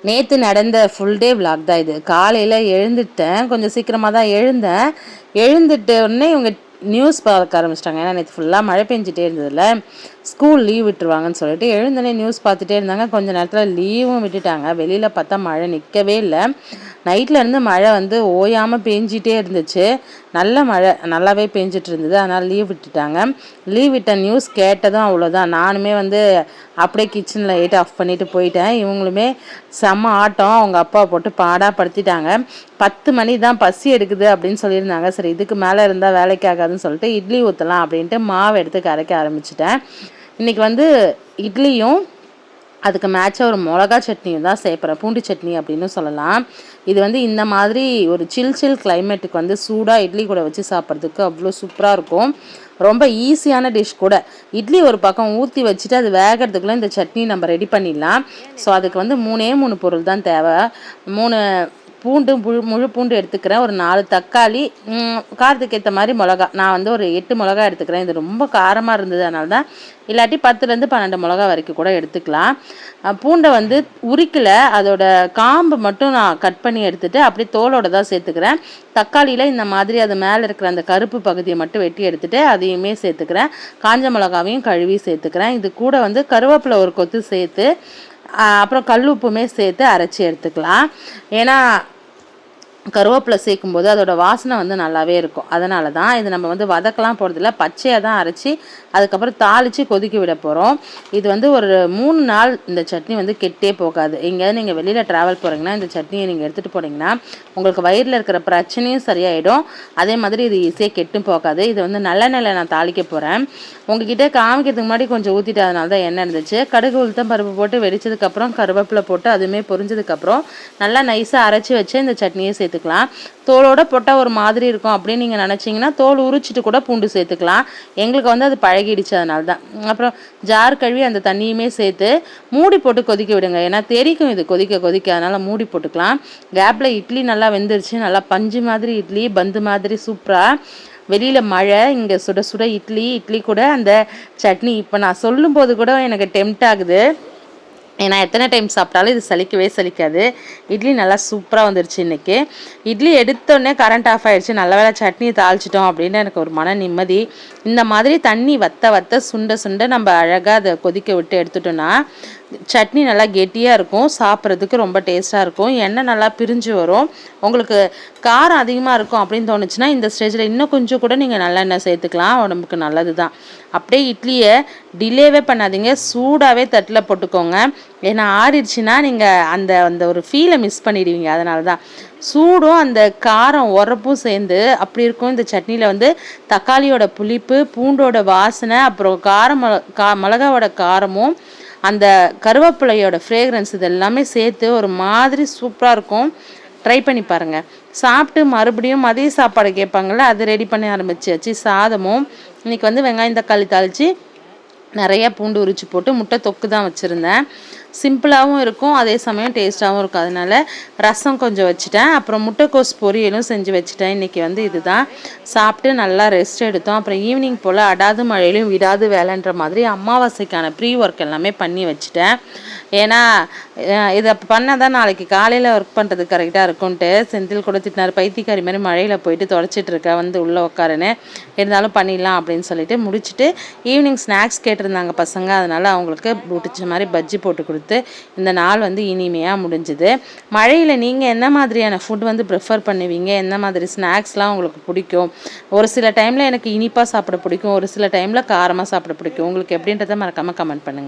நேற்று நடந்த full day vlog தான் இது. காலையில் எழுந்துட்டேன், கொஞ்சம் சீக்கிரமாக தான் எழுந்தேன். எழுந்துட்ட உடனே இவங்க நியூஸ் பார்க்க ஆரம்பிச்சிட்டாங்க. ஏன்னா நேற்று ஃபுல்லாக மழை பெஞ்சிட்டே இருந்ததில்ல, ஸ்கூல் லீவ் விட்டுருவாங்கன்னு சொல்லிட்டு எழுந்தோடனே நியூஸ் பார்த்துட்டே இருந்தாங்க. கொஞ்சம் நேரத்தில் லீவும் விட்டுட்டாங்க. வெளியில் பார்த்தா மழை நிற்கவே இல்லை. நைட்லேருந்து மழை வந்து ஓயாமல் பேஞ்சிட்டே இருந்துச்சு. நல்ல மழை நல்லாவே பேஞ்சிட்டு இருந்தது. அதனால் லீவ் விட்டுட்டாங்க. லீவ் விட்ட நியூஸ் கேட்டதும் அவ்வளோதான். நானுமே வந்து அப்படியே கிச்சனில் லைட் ஆஃப் பண்ணிவிட்டு போயிட்டேன். இவங்களுமே செம்ம ஆட்டம், அவங்க அப்பா போட்டு பாடாப்படுத்திட்டாங்க. 10 மணி தான், பசி எடுக்குது அப்படின்னு சொல்லியிருந்தாங்க. சரி இதுக்கு மேலே இருந்தால் வேலைக்கு ஆகாதுன்னு சொல்லிட்டு இட்லி ஊற்றலாம் அப்படின்ட்டு மாவு எடுத்து கரைக்க ஆரம்பிச்சிட்டேன். இன்றைக்கி வந்து இட்லியும் அதுக்கு மேட்சாக ஒரு மிளகா சட்னியும் தான் சேர்ப்பேன். பூண்டு சட்னி அப்படின்னு சொல்லலாம். இது வந்து இந்த மாதிரி ஒரு சில் கிளைமேட்டுக்கு வந்து சூடாக இட்லி கூட வச்சு சாப்பிட்றதுக்கு அவ்வளோ சூப்பராக இருக்கும். ரொம்ப ஈஸியான டிஷ் கூட. இட்லி ஒரு பக்கம் ஊற்றி வச்சுட்டு அது வேகிறதுக்குள்ளே இந்த சட்னி நம்ம ரெடி பண்ணிடலாம். ஸோ அதுக்கு வந்து 3 பொருள் தான் தேவை. 3 பூண்டு, முழு பூண்டு எடுத்துக்கிறேன். ஒரு 4 தக்காளி, காரத்துக்கு ஏற்ற மாதிரி மிளகா. நான் வந்து ஒரு 8 மிளகா எடுத்துக்கிறேன். இது ரொம்ப காரமாக இருந்தது, அதனால தான். இல்லாட்டி 10லேருந்து 12 மிளகா வரைக்கும் கூட எடுத்துக்கலாம். பூண்டை வந்து உரிக்கலை, அதோட காம்பு மட்டும் நான் கட் பண்ணி எடுத்துகிட்டு அப்படியே தோலோடு தான் சேர்த்துக்கிறேன். தக்காளியில் இந்த மாதிரி அது மேலே இருக்கிற அந்த கருப்பு பகுதியை மட்டும் வெட்டி எடுத்துகிட்டு அதையுமே சேர்த்துக்கிறேன். காஞ்ச மிளகாவையும் கழுவி சேர்த்துக்கிறேன். இது கூட வந்து கருவேப்பிலை ஒரு கொத்து சேர்த்து, அப்புறம் கல் உப்புமே சேர்த்து அரைச்சி எடுத்துக்கலாம். ஏன்னா கருவேப்பிலை சேர்க்கும்போது அதோட வாசனை வந்து நல்லாவே இருக்கும். அதனால தான் இது நம்ம வந்து வதக்கலாம் போகிறதில்ல, பச்சையாக தான் அரைச்சி அதுக்கப்புறம் தாளித்து கொதிக்க விட போகிறோம். இது வந்து ஒரு 3 நாள் இந்த சட்னி வந்து கெட்டே போகாது. எங்கேயாவது நீங்கள் வெளியில் ட்ராவல் போகிறீங்கன்னா இந்த சட்னியை நீங்கள் எடுத்துகிட்டு போனீங்கன்னா உங்களுக்கு வயிறில் இருக்கிற பிரச்சனையும் சரியாயிடும். அதே மாதிரி இது ஈஸியாக கெட்டும் போகாது. இது வந்து நல்லெண்ணெயில் நான் தாளிக்க போகிறேன். உங்ககிட்ட காமிக்கிறதுக்கு முன்னாடி கொஞ்சம் ஊற்றிட்டு, அதனால தான் எண்ணெய் இருந்துச்சு. கடுகு உளுத்தம் பருப்பு போட்டு வெடிச்சதுக்கப்புறம் கருவேப்பிலை போட்டு அதுவுமே பொரிஞ்சதுக்கப்புறம் நல்லா நைஸாக அரைச்சி வச்சு இந்த சட்னியை சேர்த்துக்கலாம். தோலோட போட்டால் ஒரு மாதிரி இருக்கும் அப்படின்னு நீங்கள் நினச்சிங்கன்னா தோல் உரிச்சிட்டு கூட பூண்டு சேர்த்துக்கலாம். எங்களுக்கு வந்து அது பழகிடுச்சு, அதனால தான். அப்புறம் ஜார் கழுவி அந்த தண்ணியுமே சேர்த்து மூடி போட்டு கொதிக்க விடுங்க. ஏன்னா தெரிக்கும் இது கொதிக்க, அதனால் மூடி போட்டுக்கலாம். கேப்பில் இட்லி நல்லா வெந்துருச்சு. நல்லா பஞ்சு மாதிரி இட்லி, பந்து மாதிரி சூப்பராக. வெளியில் மழை, இங்கே சுட சுட இட்லி கூட அந்த சட்னி. இப்போ நான் சொல்லும்போது கூட எனக்கு டெம்ட் ஆகுது. ஏன்னா எத்தனை டைம் சாப்பிட்டாலும் இது சலிக்காது. இட்லி நல்லா சூப்பராக வந்துருச்சு இன்றைக்கி. இட்லி எடுத்தோடனே கரண்ட் ஆஃப் ஆகிடுச்சு. நல்ல வேளை சட்னியை தாளிச்சிட்டோம் அப்படின்னு எனக்கு ஒரு மன நிம்மதி. இந்த மாதிரி தண்ணி வத்த சுண்ட நம்ம அழகாக அதை கொதிக்க விட்டு எடுத்துட்டோன்னா சட்னி நல்லா கெட்டியாக இருக்கும். சாப்பிட்றதுக்கு ரொம்ப டேஸ்ட்டாக இருக்கும். எண்ணெய் நல்லா பிரிஞ்சு வரும். உங்களுக்கு காரம் அதிகமாக இருக்கும் அப்படின்னு தோணுச்சுன்னா இந்த ஸ்டேஜில் இன்னும் கொஞ்சம் கூட நீங்கள் நல்லெண்ணெய் சேர்த்துக்கலாம். உடம்புக்கு நல்லது தான். அப்படியே இட்லியை டிலேவே பண்ணாதீங்க, சூடாகவே தட்டில் போட்டுக்கோங்க. ஏன்னா ஆறிடுச்சுன்னா நீங்கள் அந்த ஒரு ஃபீலை மிஸ் பண்ணிடுவீங்க. அதனால தான் சூடும் அந்த காரம் உரப்பும் சேர்ந்து அப்படி இருக்கும். இந்த சட்னியில் வந்து தக்காளியோட புளிப்பு, பூண்டோட வாசனை, அப்புறம் மிளகாவோட காரமும் அந்த கருவேப்பிலையோட ஃப்ரேக்ரன்ஸ் இது எல்லாமே சேர்த்து ஒரு மாதிரி சூப்பராக இருக்கும். ட்ரை பண்ணி பாருங்கள். சாப்பிட்டு மறுபடியும் மதிய சாப்பாடு கேட்பாங்கள்ல, அது ரெடி பண்ணி ஆரம்பிச்சாச்சு. சாதமும் இன்றைக்கி வந்து வெங்காயம் தக்காளி தாளித்து நிறையா பூண்டு உரிச்சு போட்டு முட்டை தொக்கு தான் வச்சுருந்தேன். சிம்பிளாகவும் இருக்கும், அதே சமயம் டேஸ்ட்டாகவும் இருக்கும். அதனால் ரசம் கொஞ்சம் வச்சுட்டேன். அப்புறம் முட்டைக்கோஸ் பொரியலும் செஞ்சு வச்சுட்டேன். இன்றைக்கி வந்து இதுதான் சாப்பிட்டு நல்லா ரெஸ்ட் எடுத்தோம். அப்புறம் ஈவினிங் போல் அடாது மழையிலும் விடாது வேலைன்ற மாதிரி அமாவாசைக்கான ப்ரீ ஒர்க் எல்லாமே பண்ணி வச்சுட்டேன். ஏன்னா இதை பண்ணால் தான் நாளைக்கு காலையில் ஒர்க் பண்ணுறது கரெக்டாக இருக்கும்ன்ட்டு. செந்தில் கூட திட்டினார், பைத்தியக்காரி மாதிரி மழையில் போயிட்டு தொடச்சிட்டு இருக்க, வந்து உள்ளே உட்காருன்னு. இருந்தாலும் பண்ணிடலாம் அப்படின்னு சொல்லிட்டு முடிச்சுட்டு ஈவினிங் ஸ்நாக்ஸ் கேட்டிருந்தாங்க பசங்க. அதனால் அவங்களுக்கு பிடிச்ச மாதிரி பஜ்ஜி போட்டு கொடுத்து இந்த நாள் வந்து இனிமையாக முடிஞ்சுது. மழையில் நீங்கள் என்ன மாதிரியான ஃபுட் வந்து ப்ரிஃபர் பண்ணுவீங்க? என்ன மாதிரி ஸ்நாக்ஸ்லாம் உங்களுக்கு பிடிக்கும்? ஒரு சில டைமில் எனக்கு இனிப்பாக சாப்பிட பிடிக்கும், ஒரு சில டைமில் காரமாக சாப்பிட பிடிக்கும். உங்களுக்கு எப்படின்றத மறக்காமல் கமெண்ட் பண்ணுங்கள்.